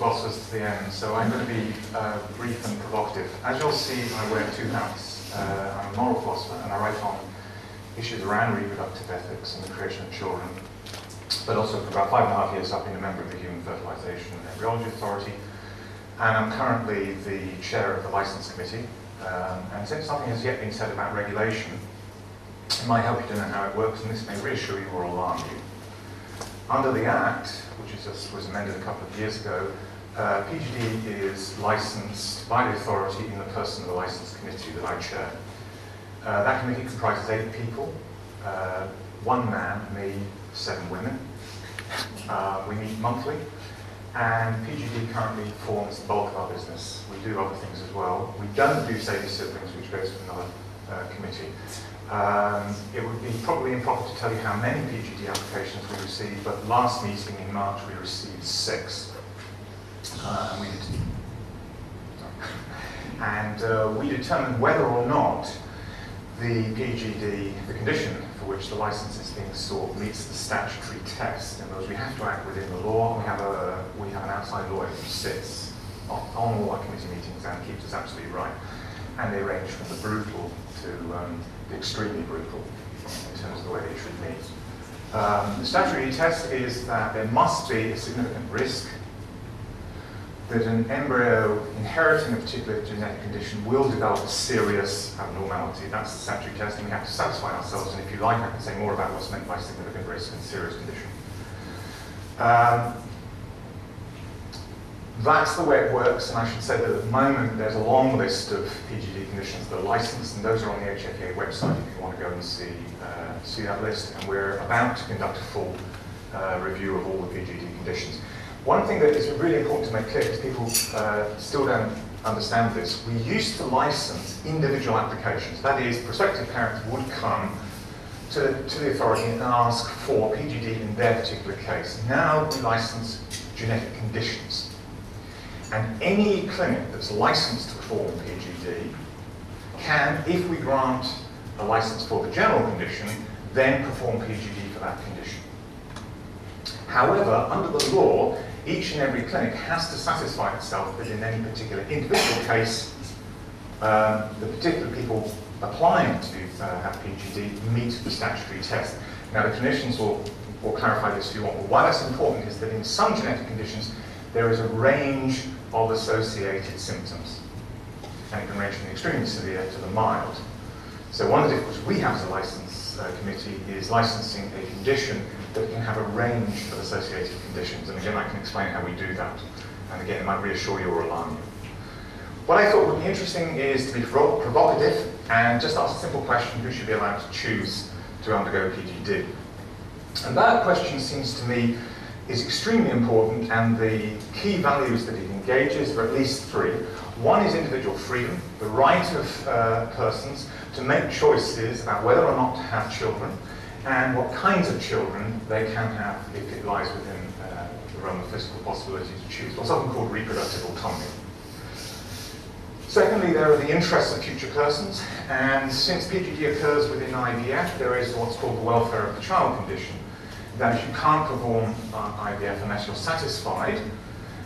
philosophers to the end, so I'm going to be brief and provocative. As you'll see, I wear two hats. I'm a moral philosopher, and I write on issues around reproductive ethics and the creation of children. But also for about 5.5 years, I've been a member of the Human Fertilisation and Embryology Authority, and I'm currently the chair of the Licence Committee. And since nothing has yet been said about regulation, it might help you to know how it works, and this may reassure you or alarm you. Under the Act, which was amended a couple of years ago, PGD is licensed by the authority in the person of the Licence Committee that I chair. That committee comprises 8 people, 1 man, me, 7 women. We meet monthly, and PGD currently forms the bulk of our business. We do other things as well. We don't do Save Your Siblings, which goes to another committee. It would be probably improper to tell you how many PGD applications we received, but last meeting in March we received 6. We determined whether or not the PGD, the condition for which the license is being sought, meets the statutory test. In other words, we have to act within the law. We have an outside lawyer who sits on all our committee meetings and keeps us absolutely right. And they range from the brutal to the extremely brutal in terms of the way they treat me. The statutory test is that there must be a significant risk that an embryo inheriting a particular genetic condition will develop a serious abnormality. That's the statutory test, and we have to satisfy ourselves. And if you like, I can say more about what's meant by significant risk and serious condition. That's the way it works, and I should say that at the moment there's a long list of PGD conditions that are licensed, and those are on the HFA website if you want to go and see that list. And we're about to conduct a full review of all the PGD conditions. One thing that is really important to make clear, because people still don't understand this, we used to license individual applications. That is, prospective parents would come to the authority and ask for PGD in their particular case. Now we license genetic conditions. And any clinic that's licensed to perform PGD can, if we grant a license for the general condition, then perform PGD for that condition. However, under the law, each and every clinic has to satisfy itself that in any particular individual case, the particular people applying to have PGD meet the statutory test. Now, the clinicians will clarify this if you want, but why that's important is that in some genetic conditions, there is a range of associated symptoms, and it can range from the extremely severe to the mild. So one of the difficulties we have as a license committee is licensing a condition that can have a range of associated conditions. And again, I can explain how we do that. And again, it might reassure you or alarm you. What I thought would be interesting is to be provocative and just ask a simple question: who should be allowed to choose to undergo PGD? And that question seems to me is extremely important, and the key values that it engages are at least 3. One is individual freedom, the right of persons to make choices about whether or not to have children, and what kinds of children they can have if it lies within the realm of physical possibility to choose, what's often called reproductive autonomy. Secondly, there are the interests of future persons, and since PGD occurs within IVF, there is what's called the welfare of the child condition, that you can't perform IVF unless you're satisfied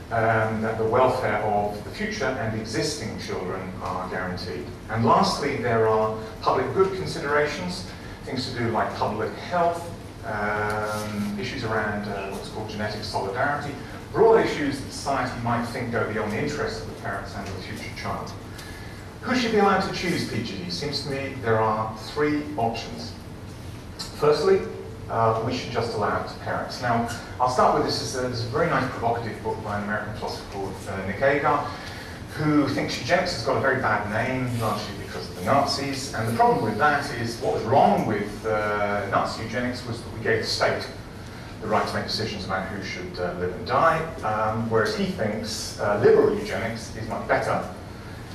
that the welfare of the future and existing children are guaranteed. And lastly, there are public good considerations, things to do like public health, issues around what's called genetic solidarity, broad issues that society might think go beyond the interests of the parents and of the future child. Who should be allowed to choose PGD? Seems to me there are 3 options. Firstly, we should just allow it to parents. Now, I'll start with this. There's a very nice provocative book by an American philosopher called Gengage, who thinks eugenics has got a very bad name, largely because of the Nazis. And the problem with that is what was wrong with Nazi eugenics was that we gave the state the right to make decisions about who should live and die, whereas he thinks liberal eugenics is much better,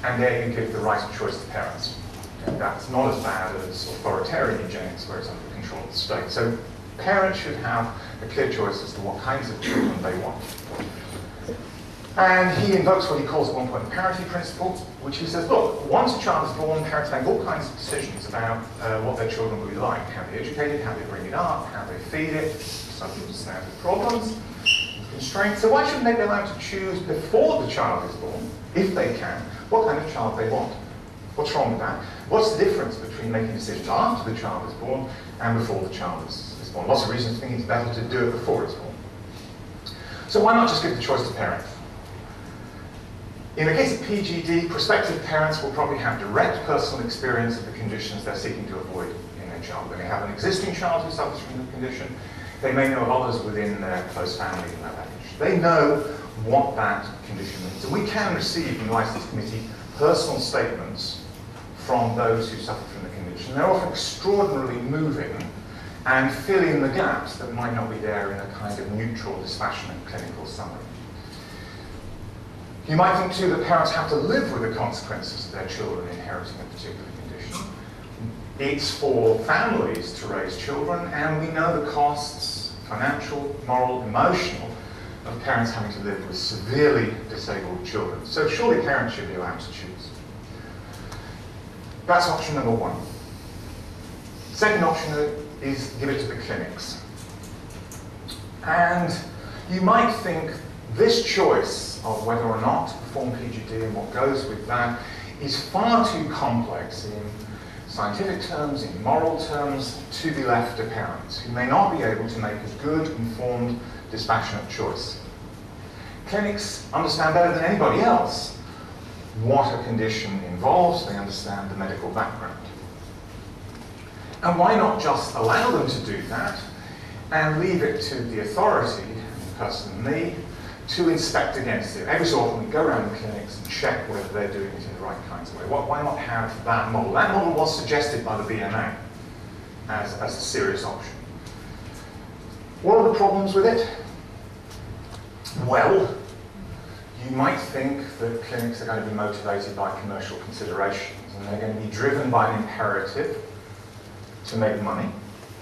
and there you give the right of choice to parents. And that's not as bad as authoritarian eugenics, where it's under the control of the state. So parents should have a clear choice as to what kinds of children they want. And he invokes what he calls at one point the parity principle, which he says, look, once a child is born, parents make all kinds of decisions about what their children will be like, how they educate it, how they bring it up, how they feed it, subject to standard problems. constraint. So why shouldn't they be allowed to choose before the child is born, if they can, what kind of child they want? What's wrong with that? What's the difference between making decisions after the child is born and before the child is born? Lots of reasons think it's better to do it before it's born. So why not just give the choice to parents? In the case of PGD, prospective parents will probably have direct personal experience of the conditions they're seeking to avoid in their child. They may have an existing child who suffers from the condition. They may know of others within their close family in that age. They know what that condition means. And we can receive from the Licence Committee personal statements from those who suffer from the condition. They're often extraordinarily moving and fill in the gaps that might not be there in a kind of neutral, dispassionate clinical summary. You might think too that parents have to live with the consequences of their children inheriting a particular condition. It's for families to raise children, and we know the costs, financial, moral, emotional, of parents having to live with severely disabled children. So surely parents should be allowed to choose. That's option number one. Second option is give it to the clinics. And you might think this choice of whether or not to perform PGD and what goes with that is far too complex in scientific terms, in moral terms, to be left to parents who may not be able to make a good, informed, dispassionate choice. Clinics understand better than anybody else what a condition involves. They understand the medical background. And why not just allow them to do that and leave it to the authority, the person, me, to inspect against it? Every so often we go around the clinics and check whether they're doing it in the right kinds of way. Why not have that model? That model was suggested by the BMA as a serious option. What are the problems with it? Well, you might think that clinics are going to be motivated by commercial considerations, and they're going to be driven by an imperative to make money.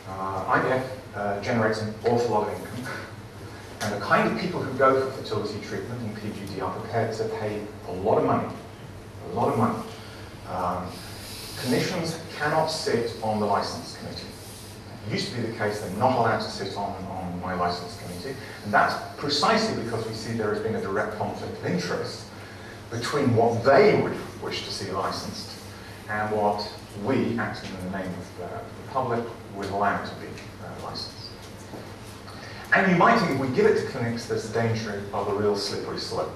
IVF generates an awful lot of income, and the kind of people who go for fertility treatment and PGD are prepared to pay a lot of money. A lot of money. Clinicians cannot sit on the Licence Committee. It used to be the case they're not allowed to sit on my Licence Committee, and that's precisely because we see there has been a direct conflict of interest between what they would wish to see licensed and what we, acting in the name of the public, would allow to be licensed. And you might think if we give it to clinics, there's the danger of a real slippery slope.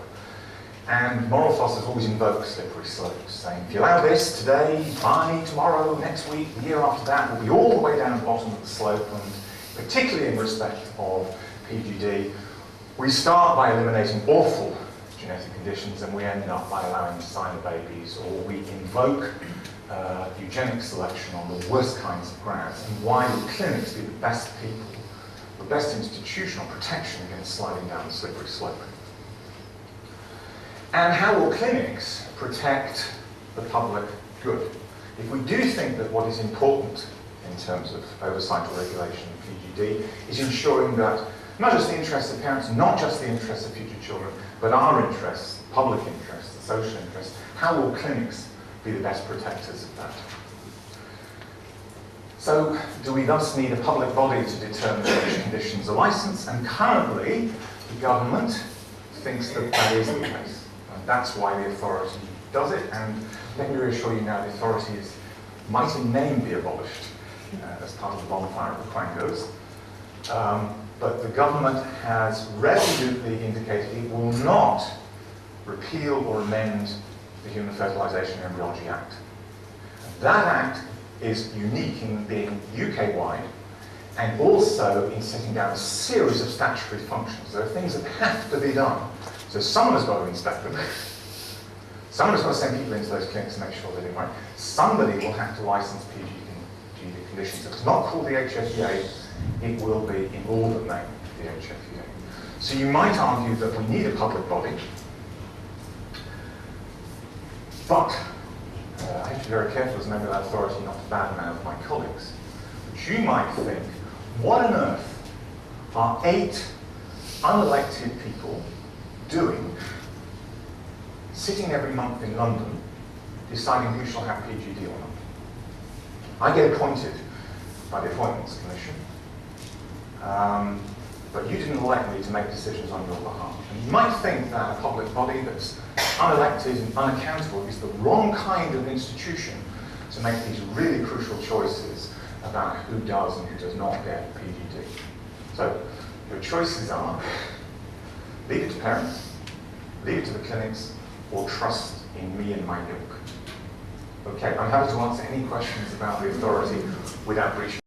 And moral philosophers always invoke slippery slopes, saying, if you allow this today, by tomorrow, next week, the year after that, we'll be all the way down the bottom of the slope. And particularly in respect of PGD, we start by eliminating awful genetic conditions, and we end up by allowing designer babies, or we invoke eugenic selection on the worst kinds of grounds. And why would clinics be the best people, the best institutional protection against sliding down the slippery slope? And how will clinics protect the public good? If we do think that what is important in terms of oversight or regulation of PGD is ensuring that not just the interests of parents, not just the interests of future children, but our interests, public interests, the social interests, how will clinics be the best protectors of that? So, do we thus need a public body to determine which conditions are licensed? And currently, the government thinks that that is the case. And that's why the authority does it. And let me reassure you now, the authority might in name be abolished as part of the bonfire of the Quangos. But the government has resolutely indicated it will not repeal or amend the Human Fertilisation and Embryology Act. That act is unique in being UK-wide and also in setting down a series of statutory functions. There are things that have to be done. So someone has got to inspect them. Someone has got to send people into those clinics to make sure they're doing right. Somebody will have to license PGD conditions. If it's not called the HFEA, it will be in all but name the HFEA. So you might argue that we need a public body, but I have to be very careful as a member of that authority not to badmouth my colleagues. But you might think, what on earth are 8 unelected people doing, sitting every month in London, deciding who shall have PGD or not? I get appointed by the Appointments Commission, but you didn't elect me to make decisions on your behalf. And you might think that a public body that's unelected and unaccountable is the wrong kind of institution to make these really crucial choices about who does and who does not get PGD. So your choices are leave it to parents, leave it to the clinics, or trust in me and my ilk. Okay, I'm happy to answer any questions about the authority without breaching